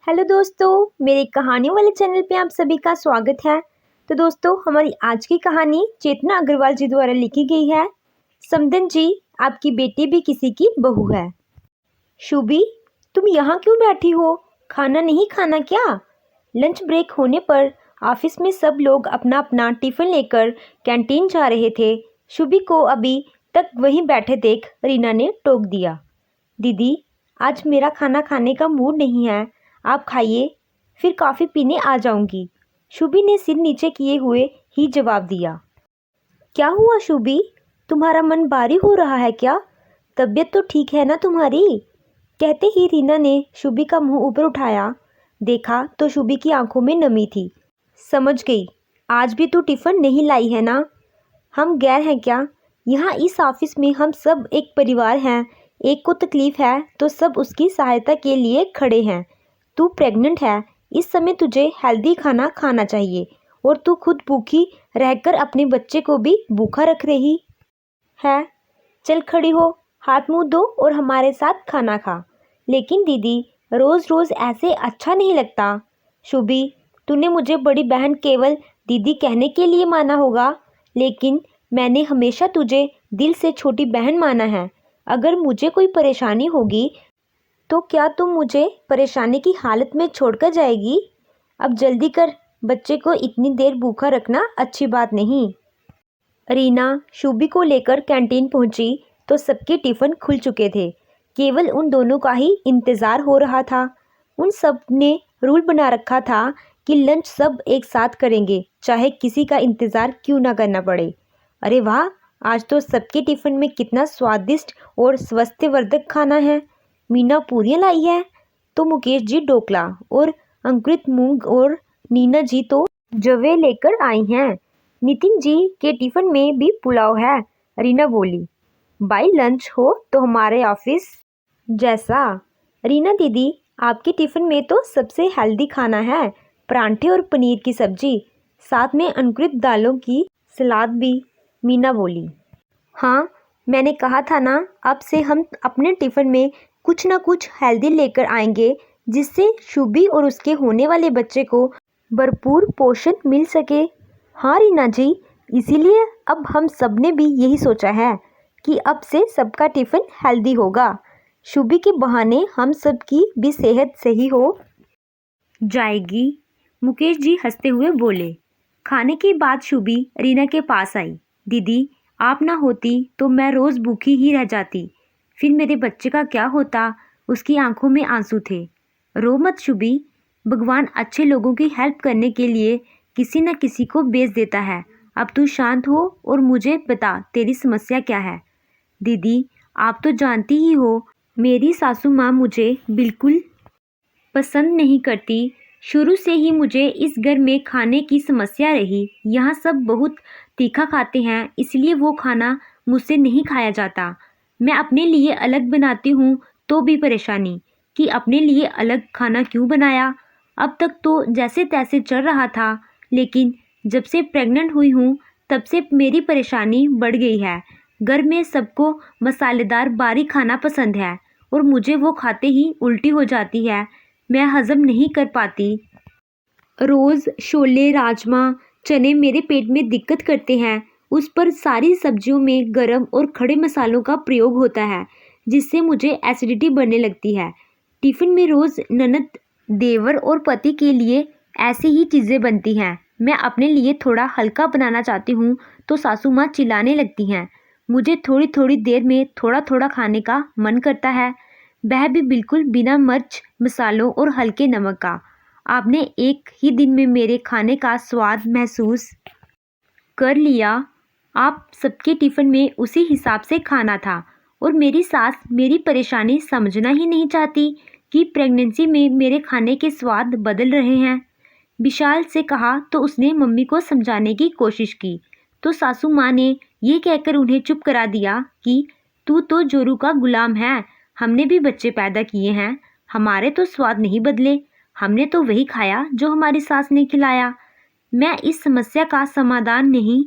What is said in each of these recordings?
Hello दोस्तों, मेरे कहानी वाले चैनल पे आप सभी का स्वागत है। तो दोस्तों, हमारी आज की कहानी चेतना अग्रवाल जी द्वारा लिखी गई है। समदन जी, आपकी बेटी भी किसी की बहू है। शुभी, तुम यहाँ क्यों बैठी हो? खाना नहीं खाना क्या? लंच ब्रेक होने पर ऑफिस में सब लोग अपना अपना टिफिन लेकर कैंटीन जा रहे थे। शुभी को अभी तक वहीं बैठे देख रीना ने टोक दिया। दीदी, आज मेरा खाना खाने का मूड नहीं है, आप खाइए, फिर कॉफ़ी पीने आ जाऊंगी। शुभी ने सिर नीचे किए हुए ही जवाब दिया। क्या हुआ शुभी, तुम्हारा मन भारी हो रहा है क्या? तबीयत तो ठीक है ना तुम्हारी? कहते ही रीना ने शुभी का मुंह ऊपर उठाया। देखा तो शुभी की आंखों में नमी थी। समझ गई, आज भी तू टिफ़िन नहीं लाई है ना? हम गैर हैं क्या? यहाँ इस ऑफिस में हम सब एक परिवार हैं। एक को तकलीफ है तो सब उसकी सहायता के लिए खड़े हैं। तू प्रेग्नेंट है, इस समय तुझे हेल्दी खाना खाना चाहिए और तू खुद भूखी रहकर अपने बच्चे को भी भूखा रख रही है। चल खड़ी हो, हाथ मुंह धो और हमारे साथ खाना खा। लेकिन दीदी, रोज़ रोज़ ऐसे अच्छा नहीं लगता। शुभी, तूने मुझे बड़ी बहन केवल दीदी कहने के लिए माना होगा, लेकिन मैंने हमेशा तुझे दिल से छोटी बहन माना है। अगर मुझे कोई परेशानी होगी तो क्या तुम मुझे परेशानी की हालत में छोड़कर जाएगी? अब जल्दी कर, बच्चे को इतनी देर भूखा रखना अच्छी बात नहीं। रीना शुभी को लेकर कैंटीन पहुंची तो सबके टिफ़िन खुल चुके थे। केवल उन दोनों का ही इंतज़ार हो रहा था। उन सब ने रूल बना रखा था कि लंच सब एक साथ करेंगे, चाहे किसी का इंतज़ार क्यों ना करना पड़े। अरे वाह, आज तो सबके टिफ़िन में कितना स्वादिष्ट और स्वास्थ्यवर्धक खाना है। मीना पूरियाँ लाई है तो मुकेश जी ढोकला और अंकुरित मूंग और नीना जी तो जवे लेकर आई हैं। नितिन जी के टिफ़िन में भी पुलाव है, रीना बोली। बाई लंच हो तो हमारे ऑफिस जैसा। रीना दीदी, आपके टिफ़िन में तो सबसे हेल्दी खाना है, परांठे और पनीर की सब्जी, साथ में अंकुरित दालों की सलाद भी, मीना बोली। हाँ, मैंने कहा था ना, अब से हम अपने टिफ़िन में कुछ ना कुछ हेल्दी लेकर आएंगे, जिससे शुभी और उसके होने वाले बच्चे को भरपूर पोषण मिल सके। हाँ रीना जी, इसीलिए अब हम सब ने भी यही सोचा है कि अब से सबका टिफ़िन हेल्दी होगा। शुभी के बहाने हम सब की भी सेहत सही हो जाएगी। मुकेश जी हंसते हुए बोले। खाने के बाद शुभी रीना के पास आई। दीदी, आप ना होती तो मैं रोज़ भूखी ही रह जाती, फिर मेरे बच्चे का क्या होता? उसकी आंखों में आंसू थे। रो मत शुभी, भगवान अच्छे लोगों की हेल्प करने के लिए किसी न किसी को भेज देता है। अब तू शांत हो और मुझे बता तेरी समस्या क्या है। दीदी, आप तो जानती ही हो, मेरी सासू माँ मुझे बिल्कुल पसंद नहीं करती। शुरू से ही मुझे इस घर में खाने की समस्या रही। यहाँ सब बहुत तीखा खाते हैं, इसलिए वो खाना मुझसे नहीं खाया जाता। मैं अपने लिए अलग बनाती हूँ तो भी परेशानी कि अपने लिए अलग खाना क्यों बनाया। अब तक तो जैसे तैसे चल रहा था, लेकिन जब से प्रेग्नेंट हुई हूँ तब से मेरी परेशानी बढ़ गई है। घर में सबको मसालेदार बारीक खाना पसंद है और मुझे वो खाते ही उल्टी हो जाती है। मैं हजम नहीं कर पाती। रोज़ छोले, राजमा, चने मेरे पेट में दिक्कत करते हैं। उस पर सारी सब्जियों में गरम और खड़े मसालों का प्रयोग होता है, जिससे मुझे एसिडिटी बढ़ने लगती है। टिफ़िन में रोज़ ननद, देवर और पति के लिए ऐसी ही चीज़ें बनती हैं। मैं अपने लिए थोड़ा हल्का बनाना चाहती हूँ तो सासू माँ चिल्लाने लगती हैं। मुझे थोड़ी थोड़ी देर में थोड़ा थोड़ा खाने का मन करता है, वह भी बिल्कुल बिना मिर्च, मसालों और हल्के नमक का। आपने एक ही दिन में मेरे खाने का स्वाद महसूस कर लिया। आप सबके टिफ़िन में उसी हिसाब से खाना था और मेरी सास मेरी परेशानी समझना ही नहीं चाहती कि प्रेगनेंसी में मेरे खाने के स्वाद बदल रहे हैं। विशाल से कहा तो उसने मम्मी को समझाने की कोशिश की, तो सासू माँ ने ये कहकर उन्हें चुप करा दिया कि तू तो जोरू का गुलाम है, हमने भी बच्चे पैदा किए हैं, हमारे तो स्वाद नहीं बदले, हमने तो वही खाया जो हमारी सास ने खिलाया। मैं इस समस्या का समाधान नहीं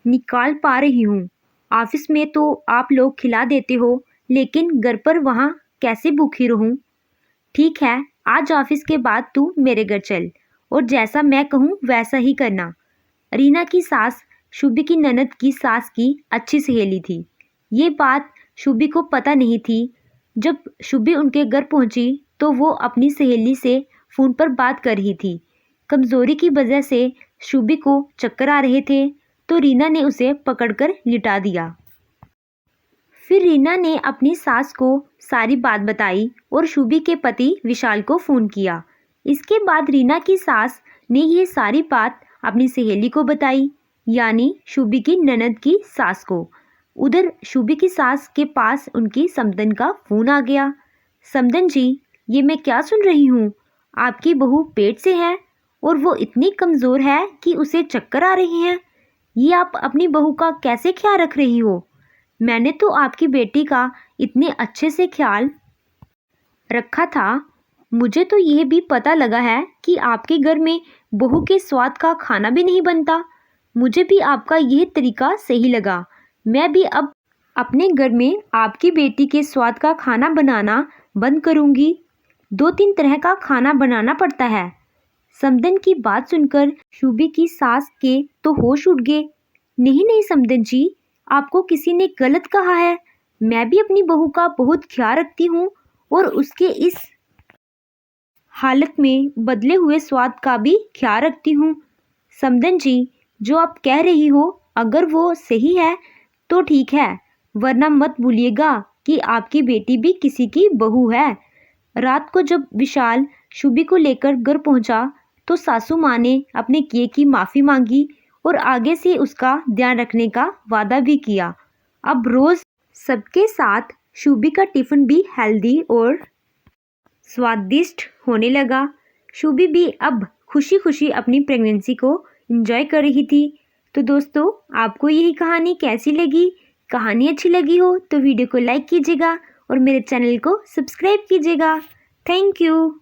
निकाल पा रही हूँ। ऑफिस में तो आप लोग खिला देते हो, लेकिन घर पर वहाँ कैसे भूखी रहूँ? ठीक है, आज ऑफिस के बाद तू मेरे घर चल और जैसा मैं कहूँ वैसा ही करना। रीना की सास शुभी की ननद की सास की अच्छी सहेली थी। ये बात शुभी को पता नहीं थी। जब शुभी उनके घर पहुंची तो वो अपनी सहेली से फ़ोन पर बात कर रही थी। कमज़ोरी की वजह से शुभी को चक्कर आ रहे थे तो रीना ने उसे पकड़कर लिटा दिया। फिर रीना ने अपनी सास को सारी बात बताई और शुभी के पति विशाल को फ़ोन किया। इसके बाद रीना की सास ने ये सारी बात अपनी सहेली को बताई, यानी शुभी की ननद की सास को। उधर शुभी की सास के पास उनकी समदन का फ़ोन आ गया। समदन जी, ये मैं क्या सुन रही हूँ? आपकी बहू पेट से है और वो इतनी कमज़ोर है कि उसे चक्कर आ रही हैं। ये आप अपनी बहू का कैसे ख्याल रख रही हो? मैंने तो आपकी बेटी का इतने अच्छे से ख्याल रखा था। मुझे तो ये भी पता लगा है कि आपके घर में बहू के स्वाद का खाना भी नहीं बनता। मुझे भी आपका यह तरीका सही लगा। मैं भी अब अपने घर में आपकी बेटी के स्वाद का खाना बनाना बंद करूंगी। 2-3 तरह का खाना बनाना पड़ता है। समदन की बात सुनकर शुभी की सास के तो होश उड़ गए। नहीं नहीं समदन जी, आपको किसी ने गलत कहा है। मैं भी अपनी बहू का बहुत ख्याल रखती हूँ और उसके इस हालत में बदले हुए स्वाद का भी ख्याल रखती हूँ। समदन जी, जो आप कह रही हो अगर वो सही है तो ठीक है, वरना मत भूलिएगा कि आपकी बेटी भी किसी की बहू है। रात को जब विशाल शुभी को लेकर घर पहुंचा तो सासू माँ ने अपने किए की माफ़ी मांगी और आगे से उसका ध्यान रखने का वादा भी किया। अब रोज़ सबके साथ शुभी का टिफ़िन भी हेल्दी और स्वादिष्ट होने लगा। शुभी भी अब खुशी खुशी अपनी प्रेगनेंसी को एंजॉय कर रही थी। तो दोस्तों, आपको यही कहानी कैसी लगी? कहानी अच्छी लगी हो तो वीडियो को लाइक कीजिएगा और मेरे चैनल को सब्सक्राइब कीजिएगा। Thank you.